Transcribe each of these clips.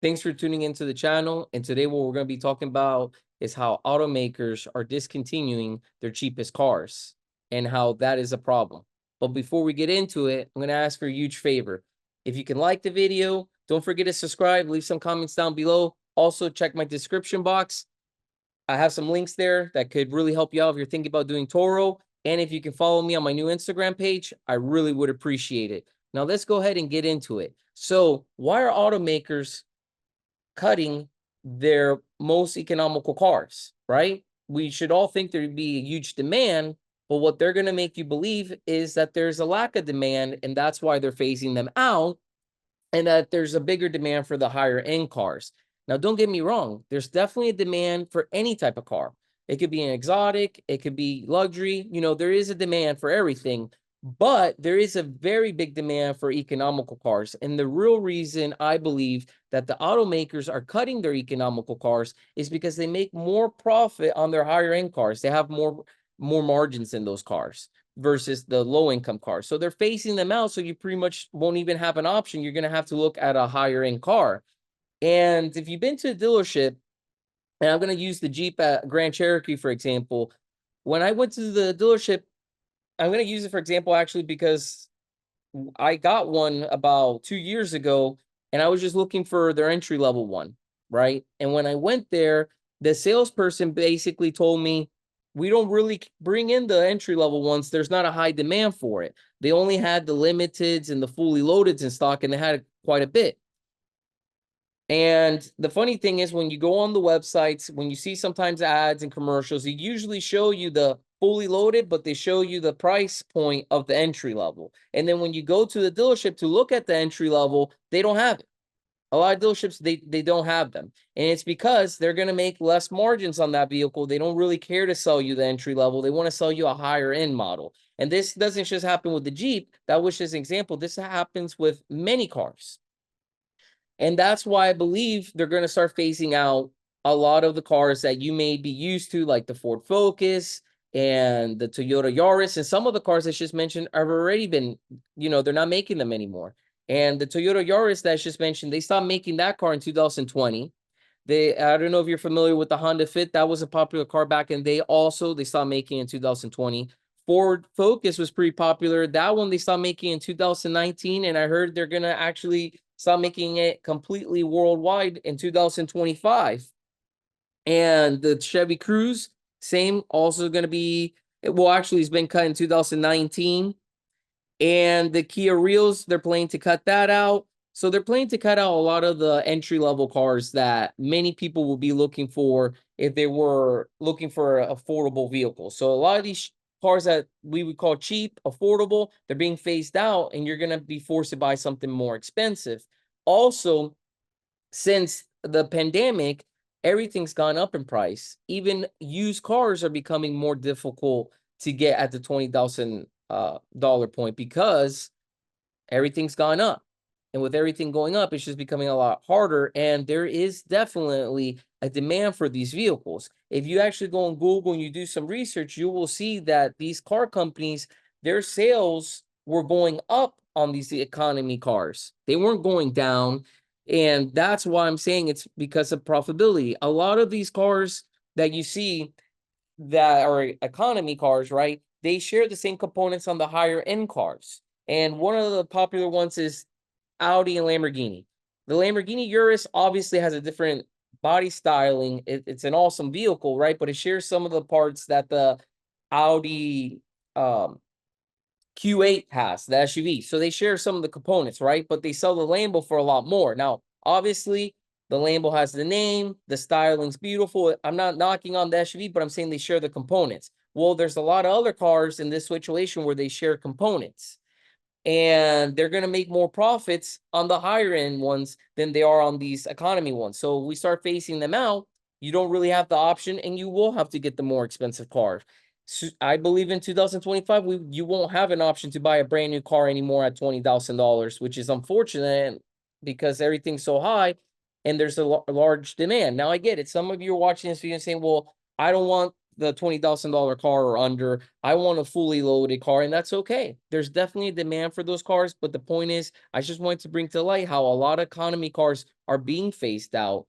Thanks for tuning into the channel. And today, what we're going to be talking about is how automakers are discontinuing their cheapest cars and how that is a problem. But before we get into it, I'm going to ask for a huge favor. If you can like the video, don't forget to subscribe, leave some comments down below. Also, check my description box. I have some links there that could really help you out if you're thinking about doing Toro. And if you can follow me on my new Instagram page, I really would appreciate it. Now, let's go ahead and get into it. So, why are automakers cutting their most economical cars, right? We should all think there'd be a huge demand, but what they're going to make you believe is that there's a lack of demand, and that's why they're phasing them out, and that there's a bigger demand for the higher end cars. Now, don't get me wrong, there's definitely a demand for any type of car. It could be an exotic, it could be luxury, there is a demand for everything, but there is a very big demand for economical cars. And the real reason I believe that the automakers are cutting their economical cars is because they make more profit on their higher end cars. They have more margins in those cars versus the low income cars. So they're phasing them out. So you pretty much won't even have an option. You're going to have to look at a higher end car. And if you've been to a dealership, and I'm going to use the Jeep Grand Cherokee, for example, when I went to the dealership, I'm going to use it for example, actually, because I got one about 2 years ago and I was just looking for their entry level one. Right. And when I went there, the salesperson basically told me, we don't really bring in the entry level ones. There's not a high demand for it. They only had the limiteds and the fully loadeds in stock, and they had quite a bit. And the funny thing is, when you go on the websites, when you see sometimes ads and commercials, they usually show you the fully loaded, but they show you the price point of the entry level. And then when you go to the dealership to look at the entry level, they don't have it. A lot of dealerships, they don't have them. And it's because they're going to make less margins on that vehicle. They don't really care to sell you the entry level. They want to sell you a higher end model. And this doesn't just happen with the Jeep. That was just an example. This happens with many cars. And that's why I believe they're going to start phasing out a lot of the cars that you may be used to, like the Ford Focus and the Toyota Yaris. And some of the cars I just mentioned have already been, they're not making them anymore. And the Toyota Yaris that I just mentioned, they stopped making that car in 2020. I don't know if you're familiar with the Honda Fit. That was a popular car back in the day. Also, they stopped making in 2020. Ford Focus was pretty popular. That one they stopped making in 2019, and I heard they're gonna actually stop making it completely worldwide in 2025. And the Chevy Cruze, same, also gonna be, well, actually, it's been cut in 2019. And the Kia Reels, they're planning to cut that out. So they're planning to cut out a lot of the entry-level cars that many people will be looking for if they were looking for an affordable vehicle. So a lot of these cars that we would call cheap, affordable, they're being phased out, and you're going to be forced to buy something more expensive. Also, since the pandemic, everything's gone up in price. Even used cars are becoming more difficult to get at the $20,000 dollar point because everything's gone up. And with everything going up, it's just becoming a lot harder. And there is definitely a demand for these vehicles. If you actually go on Google and you do some research, you will see that these car companies, their sales were going up on these economy cars. They weren't going down. And that's why I'm saying it's because of profitability. A lot of these cars that you see that are economy cars, right? They share the same components on the higher end cars. And one of the popular ones is Audi and Lamborghini. The Lamborghini Urus obviously has a different body styling. It's an awesome vehicle, right? But it shares some of the parts that the Audi Q8 has, the SUV. So they share some of the components, right? But they sell the Lambo for a lot more. Now, obviously, the Lambo has the name, the styling's beautiful. I'm not knocking on the SUV, but I'm saying they share the components. Well, there's a lot of other cars in this situation where they share components. And they're going to make more profits on the higher end ones than they are on these economy ones. So we start phasing them out. You don't really have the option, and you will have to get the more expensive car. So I believe in 2025, you won't have an option to buy a brand new car anymore at $20,000, which is unfortunate because everything's so high and there's a large demand. Now I get it. Some of you are watching this video and saying, well, I don't want the $20,000 car or under. I want a fully loaded car, and that's okay. There's definitely a demand for those cars, but the point is, I just wanted to bring to light how a lot of economy cars are being phased out.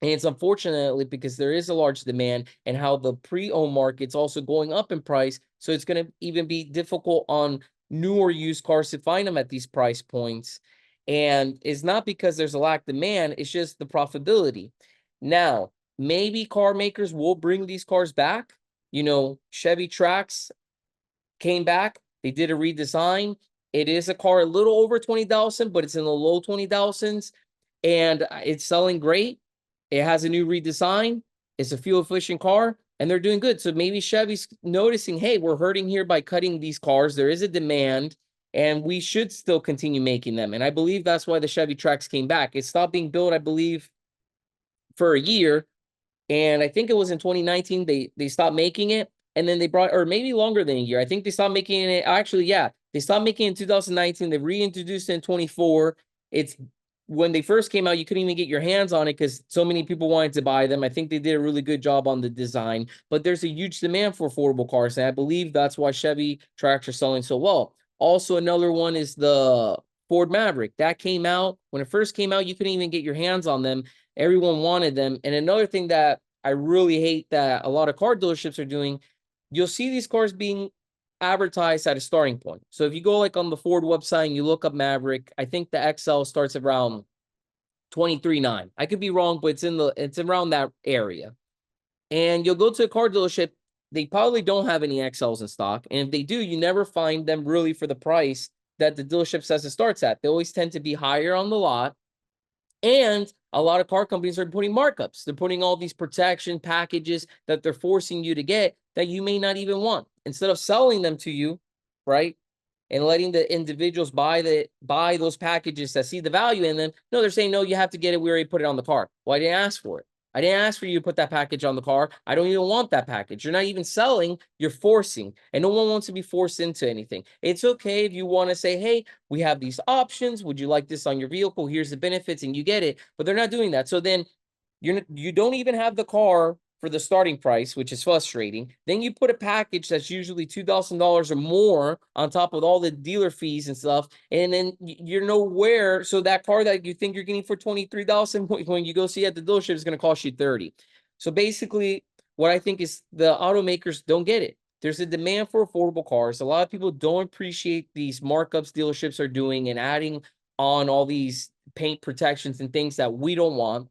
And it's unfortunately because there is a large demand, and how the pre-owned market's also going up in price. So it's going to even be difficult on newer used cars to find them at these price points. And it's not because there's a lack of demand, it's just the profitability. Now, maybe car makers will bring these cars back. Chevy Trax came back. They did a redesign. It is a car a little over 20,000, but it's in the low 20,000s, and it's selling great. It has a new redesign. It's a fuel efficient car, and they're doing good. So maybe Chevy's noticing, hey, we're hurting here by cutting these cars. There is a demand, and we should still continue making them. And I believe that's why the Chevy Trax came back. It stopped being built, I believe, for a year, and I think it was in 2019 they stopped making it, and then they brought, or maybe longer than a year. I think they stopped making it. Actually, yeah, they stopped making it in 2019. They reintroduced it in 24. It's when they first came out, you couldn't even get your hands on it because so many people wanted to buy them. I think they did a really good job on the design, but there's a huge demand for affordable cars, and I believe that's why Chevy Trax are selling so well. Also, another one is the Ford Maverick. That came out when it first came out, you couldn't even get your hands on them. Everyone wanted them. And another thing that I really hate that a lot of car dealerships are doing, you'll see these cars being advertised at a starting point. So if you go like on the Ford website and you look up Maverick, I think the XL starts around 23.9. I could be wrong, but it's around that area. And you'll go to a car dealership, they probably don't have any XLs in stock. And if they do, you never find them really for the price that the dealership says it starts at. They always tend to be higher on the lot. And a lot of car companies are putting markups. They're putting all these protection packages that they're forcing you to get that you may not even want. Instead of selling them to you, right, and letting the individuals buy those packages that see the value in them, no, they're saying, no, you have to get it. We already put it on the car. Well, I didn't ask for it. I didn't ask for you to put that package on the car. I don't even want that package. You're not even selling, you're forcing. And no one wants to be forced into anything. It's okay if you want to say, hey, we have these options. Would you like this on your vehicle? Here's the benefits, and you get it. But they're not doing that. So then you don't even have the car for the starting price, which is frustrating. Then you put a package that's usually $2,000 or more on top of all the dealer fees and stuff, and then you're nowhere. So that car that you think you're getting for 23,000, when you go see at the dealership, is going to cost you 30. So basically, what I think is the automakers don't get it. There's a demand for affordable cars. A lot of people don't appreciate these markups dealerships are doing and adding on all these paint protections and things that we don't want.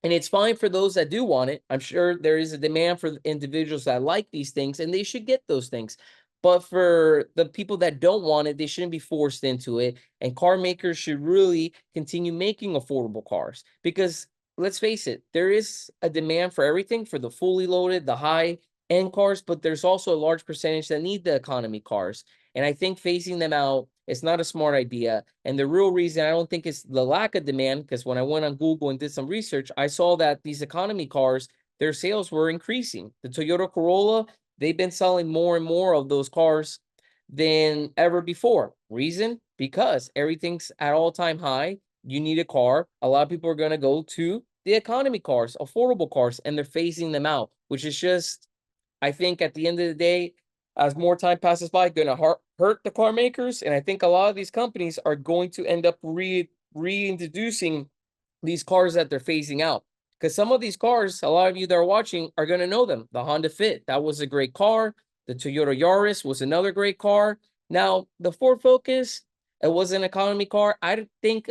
And it's fine for those that do want it. I'm sure there is a demand for individuals that like these things, and they should get those things. But for the people that don't want it, they shouldn't be forced into it. And car makers should really continue making affordable cars, because let's face it, there is a demand for everything, for the fully loaded, the high end cars, but there's also a large percentage that need the economy cars. And I think phasing them out is not a smart idea. And the real reason I don't think it's the lack of demand, because when I went on Google and did some research, I saw that these economy cars, their sales were increasing. The Toyota Corolla, they've been selling more and more of those cars than ever before. Reason? Because everything's at all-time high. You need a car. A lot of people are going to go to the economy cars, affordable cars, and they're phasing them out, which is just, I think at the end of the day, as more time passes by, going to hurt the car makers. And I think a lot of these companies are going to end up reintroducing these cars that they're phasing out. Because some of these cars, a lot of you that are watching are going to know them. The Honda Fit, that was a great car. The Toyota Yaris was another great car. Now, the Ford Focus, it was an economy car. I think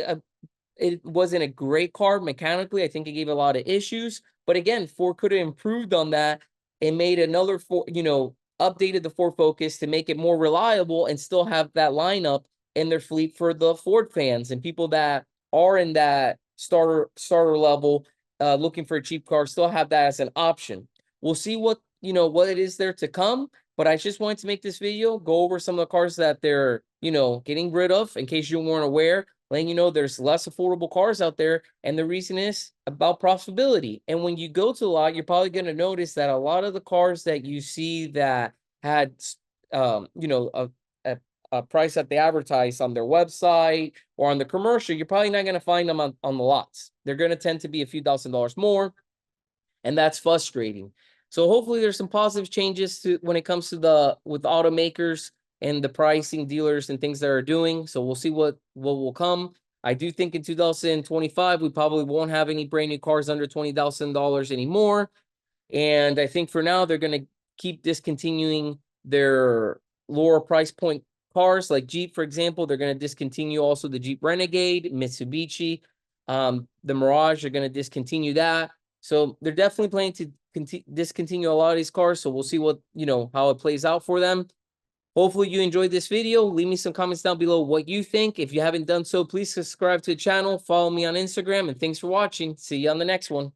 it wasn't a great car mechanically. I think it gave a lot of issues. But again, Ford could have improved on that and made another updated the Ford Focus to make it more reliable and still have that lineup in their fleet for the Ford fans and people that are in that starter level, looking for a cheap car, still have that as an option. We'll see what it is there to come. But I just wanted to make this video, go over some of the cars that they're getting rid of, in case you weren't aware, letting you know there's less affordable cars out there, and the reason is about profitability. And when you go to the lot, you're probably going to notice that a lot of the cars that you see that had a price that they advertise on their website or on the commercial, you're probably not going to find them on the lots. They're going to tend to be a few $1,000s more, and that's frustrating. So hopefully there's some positive changes to when it comes to the with automakers and the pricing dealers and things that are doing. So we'll see what will come. I do think in 2025 we probably won't have any brand new cars under $20,000 anymore. And I think for now they're going to keep discontinuing their lower price point cars like Jeep, for example. They're going to discontinue also the Jeep Renegade, Mitsubishi, the Mirage. They're going to discontinue that. So they're definitely planning to discontinue a lot of these cars. So we'll see what, how it plays out for them. Hopefully you enjoyed this video. Leave me some comments down below what you think. If you haven't done so, please subscribe to the channel, follow me on Instagram, and thanks for watching. See you on the next one.